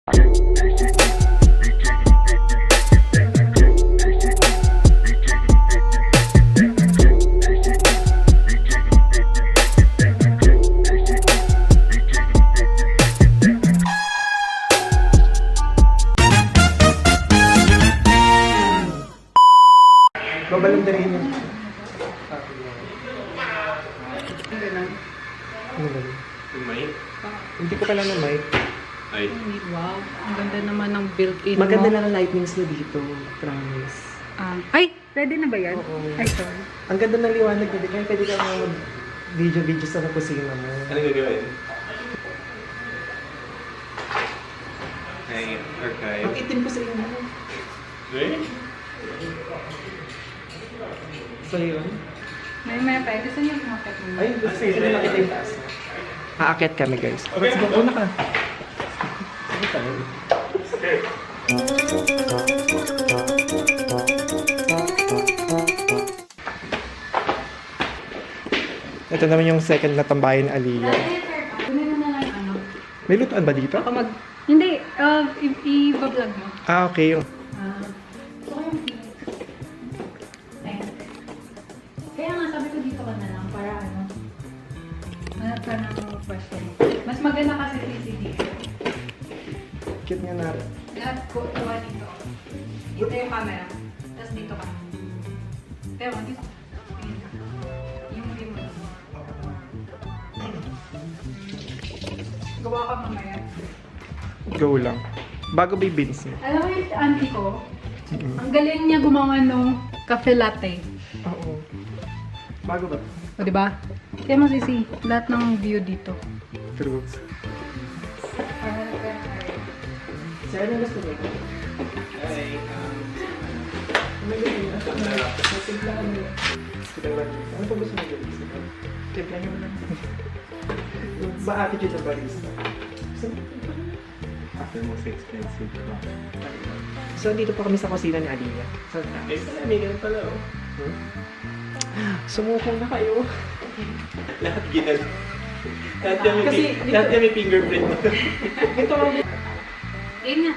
Babalandarin yun. Ano ba? Mic? Hindi ko pala ng mic. Ay. Wow, ang ganda naman ng built-in Maganda mo. lang ang lightnings na dito. Promise. Ay, ready na ba yan? Oo. Ay, sorry. Ang ganda ng liwanag dito. Kaya pwede ka mag video sa kusina mo. Ano gagawin? Ay, archive. Ang itim ko sa inyo. Eh? So yun. May pa. Gusto niyo kumakit mo? Ay, gusto ko na makita yung taas. Aakyat kami guys. Let's go. Una ka. Sige tayo. Ito naman yung second na tambayan Aliyah. Kunin mo na lang ano. May lutuan ba dito? Ako Hindi, i-vlog mo. Ah, okay. Ito yung Ayan. Kaya nga sabi ko dito ka na lang para ano. Hanap ka ng pwesto mo. Mas maganda kasi dito. Cute nga na. Lahat ko, tuwa dito. Dito yung camera. Tapos dito ka. Pero, dito. Tingin ka. Yung remote. Gawa ka mamaya. Go lang. Bago ba yung beans niya? Alam mo yung auntie ko, ang galing niya gumawa nung cafe latte. Oo. Bago ba? O, diba? Kaya mo sisi, lahat ng view dito. True. Sir, ano gusto mo? Ay, Ano gusto mo? Simplahan mo. Ano pa gusto mo gawin? Simplahan mo lang. Ba attitude ng barista? after most expensive ko. So, dito pa kami sa kusina ni Aliyah. Saan ka? Eh, may ganun pala, oh. Sumuko na kayo. Lahat ginal. Lahat yan may, Kasi dito- lahat yan may fingerprint. Ito lang. Ayun nga.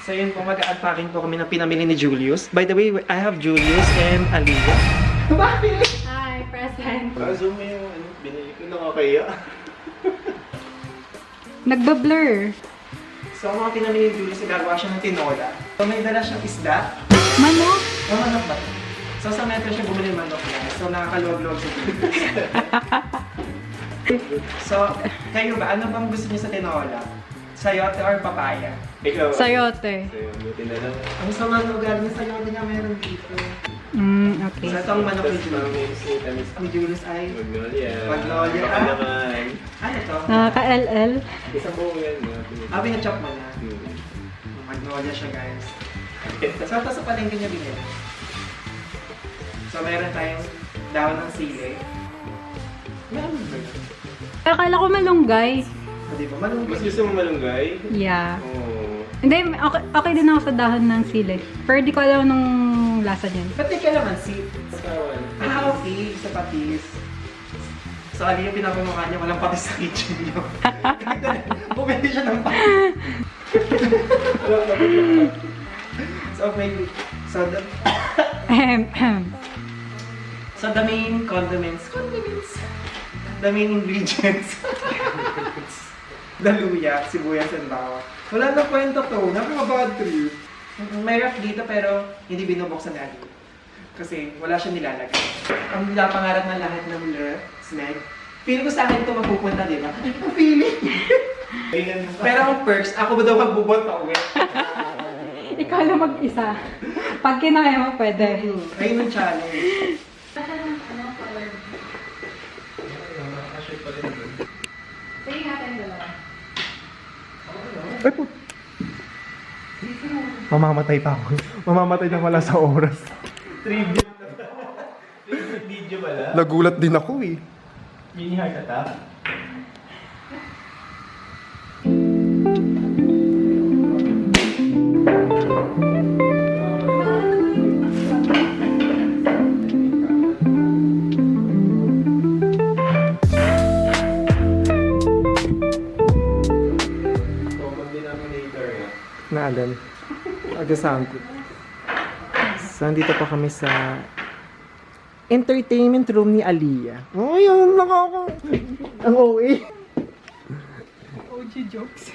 So, yun po, mag-unpacking po kami ng pinamili ni Julius. By the way, I have Julius and Aliyah. Bakit? Hi, present. Zoom mo yung ano, binili ko nakakaya. Nagba-blur. So, ang mga pinamili ni Julius, gagawa siya ng tinola. So, may dala siyang isda. Manok? O, manok ba? So, sa metro siya bumili ng manok niya. So, nakakaluwag-luwag sa Julius. So, kayo ba? Ano bang gusto niyo sa tinola? Sayote or papaya? Ikaw. Sayote. Sa'yo, buti na lang. Ang sama ng lugar niya, sayote niya meron dito. Okay. So, itong manok ni Tapos Julius. mami, tamis. Ni Julius ay... Magnolia. Magnolia. Baka naman. Ano to? Nakaka-LL. Isang buong yan, no? Na-chop mo na. Hmm. Magnolia siya, guys. So, ito sa palengke niya binili. So, meron tayong dahon ng sili. Meron ba yun? Akala ko malunggay. O, di ba? Malunggay. Mas gusto mo malunggay? Yeah. Oo. Hindi, okay din ako sa dahon ng sili. Pero di ko alam nung lasa niyan. Ba't di kalamansi? Pasawan. Ah, okay. Sa patis. So, ano yung pinapamukha niya? Walang patis sa kitchen niyo. Bumili siya ng patis. So, maybe. So, so, the main condiments. The main ingredients. The luya, sibuyas, and bawang. Wala na kwento to. Napaka-bad trip. May ref dito pero hindi binubuksan natin. Kasi wala siyang nilalagay. Ang pinapangarap ng lahat ng snack. Feeling ko sa akin ito mapupunta, di ba? Ang feeling. Pero ang perks, ako ba daw magbubot pa uwi? Ikaw lang mag-isa. Pag kinaya mo, pwede. Ayun ang challenge. Sige natin dalawa. Ay po. Mamamatay pa ako. Mamamatay na wala sa oras. Tribute. Tribute video pala. Nagulat din ako eh. Mini heart attack. Common din namin later. Na alin? Agasampo. So, nandito pa kami sa entertainment room ni Aliyah. Oh, yun, ang OA. OG jokes.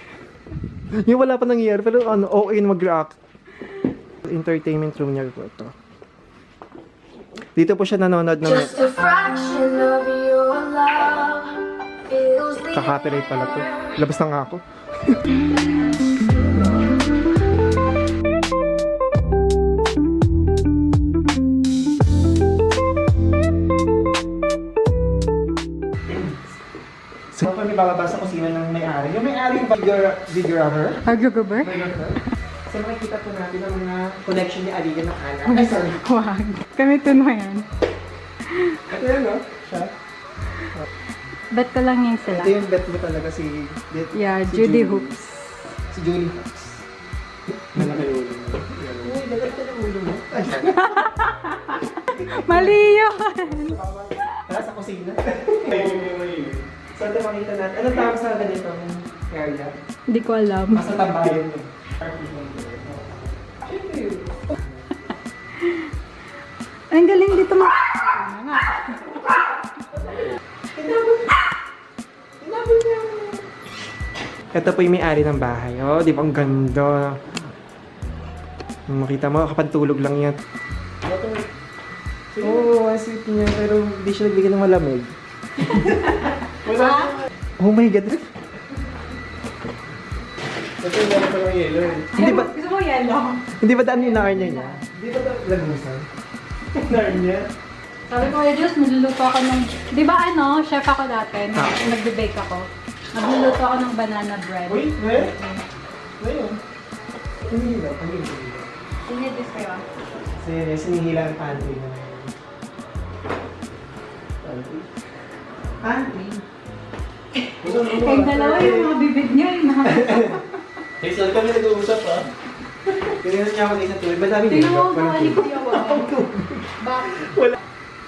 Yung wala pa nangyayari, pero OA na mag-react. Entertainment room niya po ito. Dito po siya nanonood ng... Just a fraction of your love fills the Kaka-copyright pala to. Labas na nga ako. So, kami bababasa kung sino ng may-ari. Yung may-ari yung videographer. Videographer? So, makikita po natin ang mga connection ni Aliyah ng anak. Ay, sorry. Wag. Kami ito na yan. Ito yun, no? Siya. Bet ko lang yung sila. Ito yung bet mo talaga si... Yeah, si Judy Hoops. Si Judy Hoops. Malaki yung ulo mo. Uy, nagkita ng ulo mo. Ay, Mali yun! tara sa kusina. So, ito makita natin. Anong tawag sa ganitong area? Hindi ko alam. Basta tambayan mo. Ang galing dito mo. Ito po yung may-ari ng bahay. Oh, di ba ang ganda? Makita mo, kapag tulog lang yan. Oo, ang sweet niya. Pero hindi siya nagbigay ng malamig. Oh my God. Ito yung meron pa ng yellow eh. Hindi ba, Gusto mo yellow? hindi ba daan yung Narnia niya? Hindi ba daan lagusan? Narnia? Sabi ko, Diyos, nagluluto ako ng... Di ba chef ako dati, Ah. nagbe-bake ako. Nagluluto ako ng banana bread. Wait, where? Ngayon? Hindi ba? Sinidis kayo. Sinihila ang pantry na. Pantry? Kayong dalawa yung mga bibig niyo, Hey, saan kami nag-uusap ah? Ganyan niya ako na isang tuloy. Ba't namin Tingnan mo, Walang mga tubig. ligaw Bakit?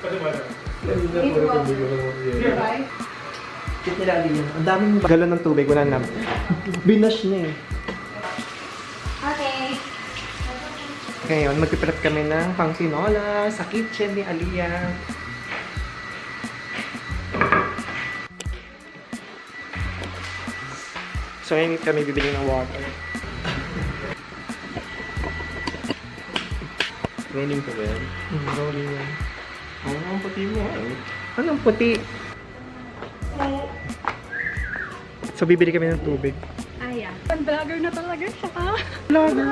Pwede ba na? It was. Right? Kit nila alin. Ang daming galon ng tubig. Wala na. Binash niya eh. Okay. Ngayon, magpiprep kami ng pangtinola sa kitchen ni Aliyah. So ngayon kami bibili ng water. Rolling pa ba yan? Rolling yan. Oo, ang puti mo ah. Anong puti? So bibili kami ng tubig. Ay, yeah. Vlogger na talaga siya. Vlogger!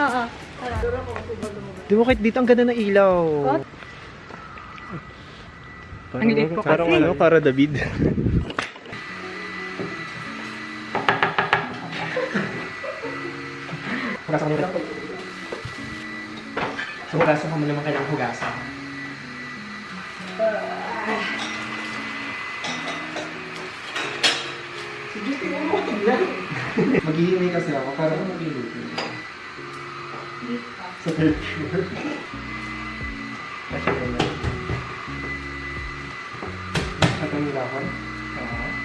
Oo. Tara. Di ba kahit dito ang ganda ng ilaw? Ang liit ko Parang kasi. para David. Hugasan mo lang. So hugasan ko mo naman kailangang hugasan. Sige, tingnan mo. Maghihimay kasi ako para magluluto. Sa third floor. Kasi naman. Katong lakon?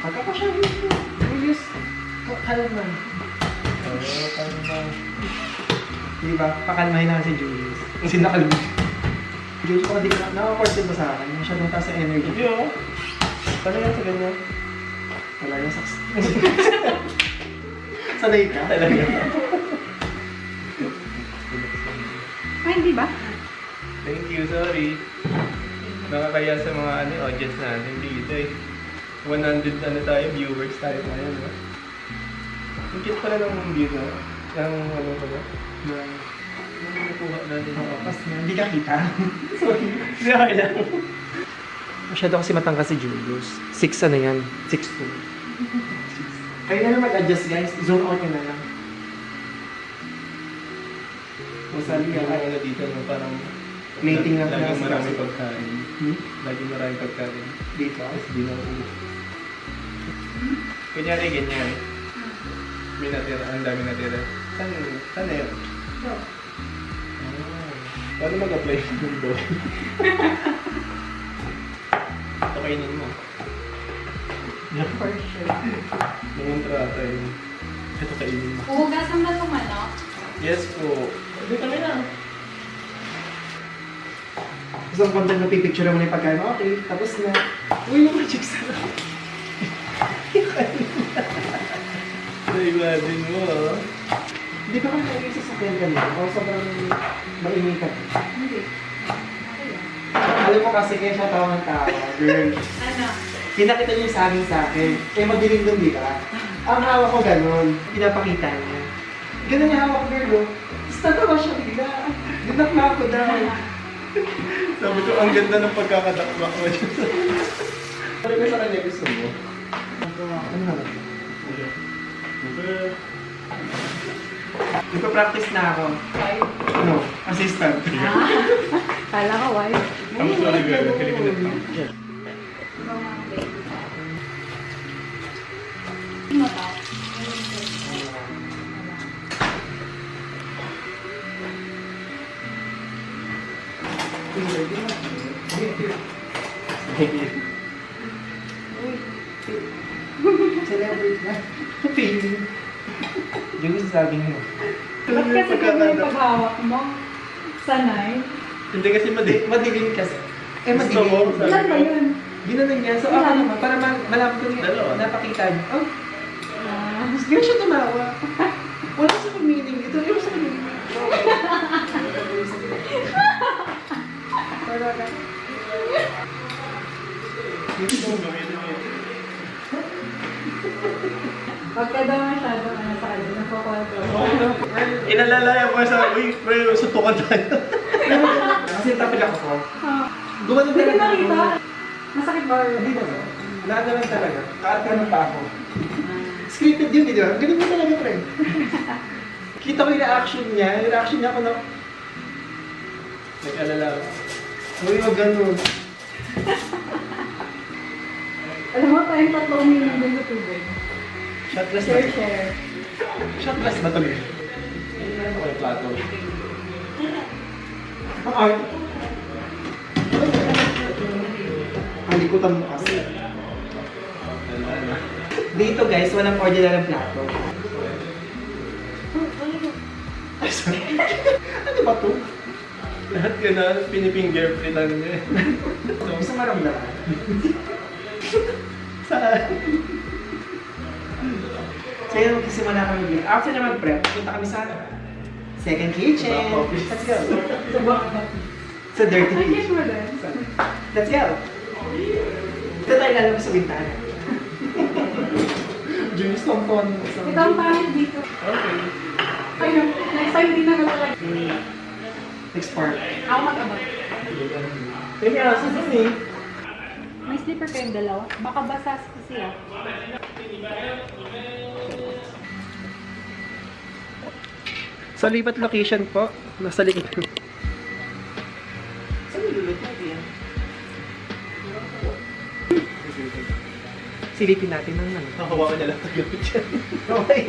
Kaka pa siya dito. Ayos. Kalma. Kalma. Diba? Pakalmahin naman si Julius. Kasi nakalma. Julius, kung di ka nakakorsin mo sa akin, masyadong taas sa energy. Hindi oh. Paano yan sa ganyan? Wala yung saks. Sanay ka? Talaga. Ay, hindi ba? Thank you, sorry. Nakakaya sa mga audience natin dito eh. 100 viewers tayo ngayon. No? Ang cute pala ng view na. Yung ano pa ba? Yung nakuha natin. Pas na, hindi ka kita. Sorry. Hindi okay lang. Masyado kasi matangka si Julius. 6 ano yan? 6'2". Kayo na lang mag-adjust guys. Zoom out nyo na lang. Masali Yung yan. ano dito no, parang Plating lang laging na- marami pagkain. Hmm? Laging marami pagkain. Dito. Tapos di na ulo. Kunyari ganyan. May natira, ang dami natira. Saan na yun? No. Paano mag-apply ng doon? Pakainin mo. For sure. Nangontrata yun. Ito kainin mo. Uhugasan ba itong manok? Yes po. Hindi kami na. Gusto kong content na pipicture mo na yung pagkain. Okay, tapos na. Uy, yung magic sarap. Naibadin mo ah. Hindi ba kami naging sasakyan kanina? O sobrang mainitan? Hindi. Okay lang. Alam mo kasi kaya siya tawa ng tawa, girl. Ano? Pinakita niya yung saging sa akin. Eh, madilim doon, di ba? Ang hawak ko ganun. Pinapakita niya. Ganun yung hawak ko, girl. Oh. Tapos natawa siya bigla. Dinakma ako daw. Sabi ko, ang ganda ng pagkakadakbak mo dyan. Sabi ko sa kanya, gusto mo? Ano naman? Nagpa-practice na ako. No, assistant. Kala ko, why? I'm sorry girl, kalimutan lang. Ikaw nga, babe. Hindi mo to? Thank you. Celebrate na. Feeling. Yung sabi mo. Ba't kasi kami yung paghawak mo? Sanay? Hindi kasi Madilim kasi. Eh, Gusto mo? madilim. Ilan ba yun? Ginanon niya. So, ako naman, para malaman ko niya, Dalawa. napakita niya. Oh, Ah, hindi siya tumawa. Wala sa meaning. Ito yung sa meaning. Para ka. Pagka daw masyado, ano sa kanya, nakukontrol. Inalalaya mo sa, uy, pre, sutukan tayo. Kasi tapos ako ko. Ah, Gumano Hindi talaga nakita. ako. Masakit ba? Hindi naman. Lahat naman talaga. Kaarte naman pa ako. Scripted yun, di ba? Ganun mo talaga, pre. Kita ko yung reaction niya. Yung reaction niya ako na, Nag-alala ako. uy, wag ganun. Alam mo, tayong tatlo uminom din sa tubig. Shotless ba? Share. Shotless ba tuloy? Hindi na ako yung plato. Ang art. Ang likutan mo kasi. Alala. Dito guys, walang ordinary plato. Ay, sorry. Ano ba to? Lahat yun na, pinifinger fritan niya. Gusto maramdaman. Saan? So yun, magsisimula kami dito. After na mag-prep, punta kami sa second kitchen. Let's go. Sa dirty Ay, kitchen. mo din. Let's go. Ito tayo lalabas sa bintana. Julius Compton. Ito ang pangit dito. Okay. Ayun, next time hindi na talaga. Next part. Ako mag-abot. Thank you, Asa. Disney. May slipper kayong dalawa. Baka basas kasi ah. Sa lipat location po, nasa likod. Saan nilulot natin? Silipin natin ng ano. Hawakan niya lang ito gamit dyan. Okay.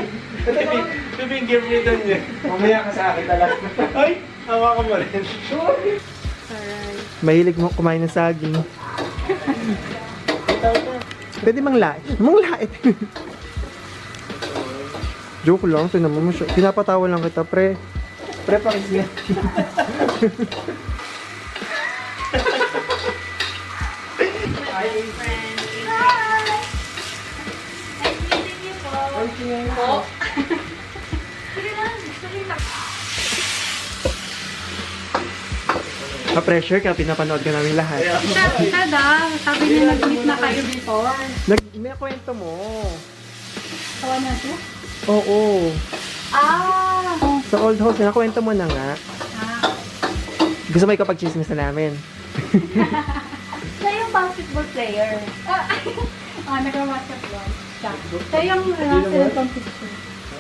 Pifinger fritan niya. Mamaya ka sa akin talaga. Ay! Hawakan mo rin. Mahilig mo kumain ng saging. Pwede mang lait. Mang lait. Joke lang, tinan mo siya. Pinapatawa lang kita, pre. Pre, pakis niya. Hi! Nice meeting you po. Po? Sige lang, sige lang. Pa-pressure ka, pinapanood ka namin lahat. Tada, sabi niya nag-meet na kayo before. May kwento mo. Tawa na ito? Oo. Ah! Sa old house, nakwento mo na nga. Ah. Gusto mo ikapag-chismis na namin. Siya yung basketball player. Nag-basketball. Siya yung sinatong picture.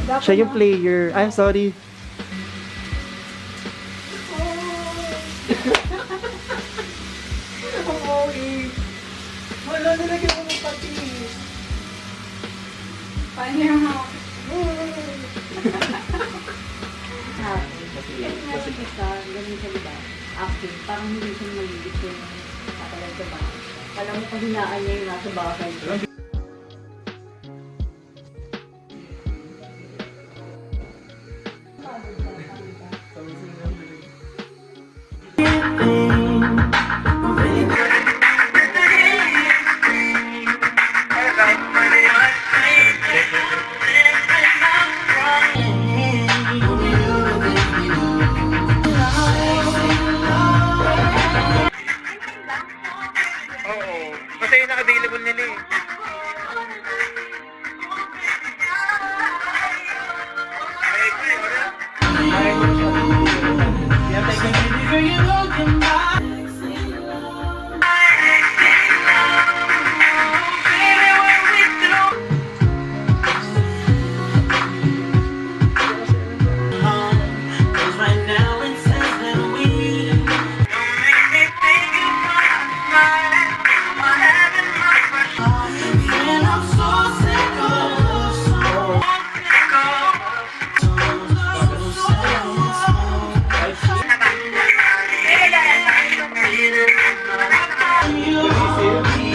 Dapat Siya yung na- player. Ay, sorry. Wala, nilagyan ko ng pati. Paano yung hawak? Kasi meron isa, ganun siya diba? Active, parang hindi siya magigit yung katagal sa bahay. Alam mo, kahinaan niya yung nasa bahay.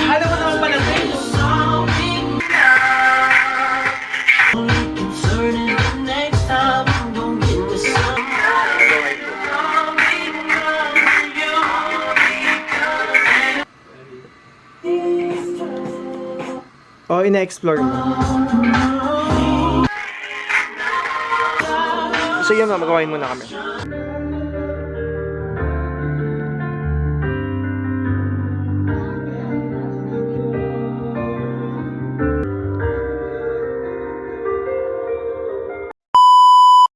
Alam mo naman pala ito. ina-explore mo. So yun na, magawain muna kami.